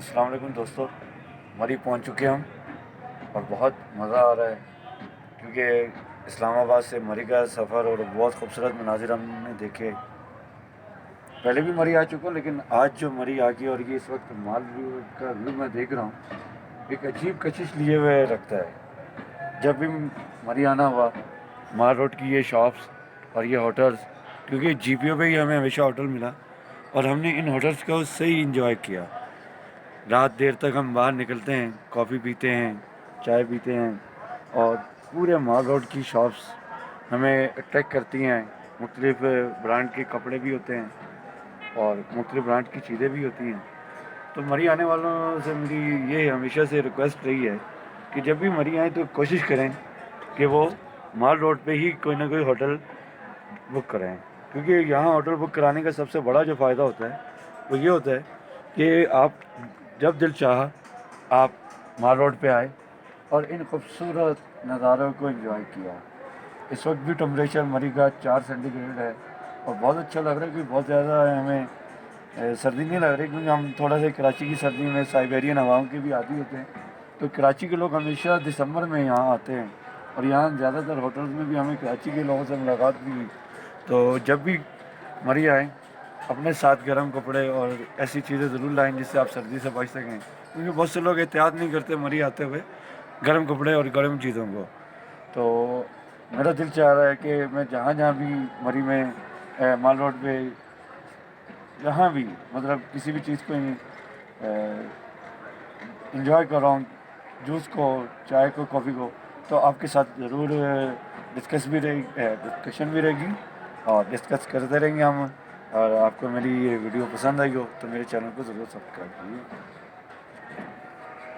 السلام علیکم دوستو، مری پہنچ چکے ہم اور بہت مزہ آ رہا ہے کیونکہ اسلام آباد سے مری کا سفر اور بہت خوبصورت مناظر ہم نے دیکھے۔ پہلے بھی مری آ چکا ہوں لیکن آج جو مری آ گئی اور یہ اس وقت مال روڈ کا ویو میں دیکھ رہا ہوں، ایک عجیب کشش لیے ہوئے رکھتا ہے۔ جب بھی مری آنا ہوا، مال روڈ کی یہ شاپس اور یہ ہوٹلس، کیونکہ جی پی او پہ ہی ہمیں ہمیشہ ہوٹل ملا اور ہم نے ان ہوٹلس کو صحیح انجوائے کیا۔ رات دیر تک ہم باہر نکلتے ہیں، کافی پیتے ہیں، چائے پیتے ہیں اور پورے مال روڈ کی شاپس ہمیں اٹریکٹ کرتی ہیں۔ مختلف برانڈ کے کپڑے بھی ہوتے ہیں اور مختلف برانڈ کی چیزیں بھی ہوتی ہیں۔ تو مری آنے والوں سے میری یہ ہمیشہ سے ریکویسٹ رہی ہے کہ جب بھی مری آئیں تو کوشش کریں کہ وہ مال روڈ پہ ہی کوئی نہ کوئی ہوٹل بک کریں، کیونکہ یہاں ہوٹل بک کرانے کا سب سے بڑا جو فائدہ ہوتا ہے وہ یہ ہوتا ہے کہ آپ جب دل چاہا آپ مال روڈ پہ آئے اور ان خوبصورت نظاروں کو انجوائے کیا۔ اس وقت بھی ٹمپریچر مری کا 4 سینٹی گریڈ ہے اور بہت اچھا لگ رہا ہے، کیونکہ بہت زیادہ ہمیں سردی نہیں لگ رہی، کیونکہ ہم تھوڑا سا کراچی کی سردی میں سائبیرین ہواؤں کے بھی عادی ہوتے ہیں۔ تو کراچی کے لوگ ہمیشہ دسمبر میں یہاں آتے ہیں اور یہاں زیادہ تر ہوٹلز میں بھی ہمیں کراچی کے لوگوں سے ملاقات بھی ہوئی۔ تو جب بھی مری آئیں اپنے ساتھ گرم کپڑے اور ایسی چیزیں ضرور لائیں جس سے آپ سردی سے بچ سکیں، کیونکہ بہت سے لوگ احتیاط نہیں کرتے مری آتے ہوئے گرم کپڑے اور گرم چیزوں کو۔ تو میرا دل چاہ رہا ہے کہ میں جہاں جہاں بھی مری میں مال روڈ پہ جہاں بھی مطلب کسی بھی چیز کو انجوائے کر رہا ہوں، جوس کو، چائے کو، کافی کو، تو آپ کے ساتھ ضرور ڈسکشن بھی رہے گی اور ڈسکس کرتے رہیں گے ہم۔ اور آپ کو میری یہ ویڈیو پسند آئی ہو تو میرے چینل کو ضرور سبسکرائب کیجیے۔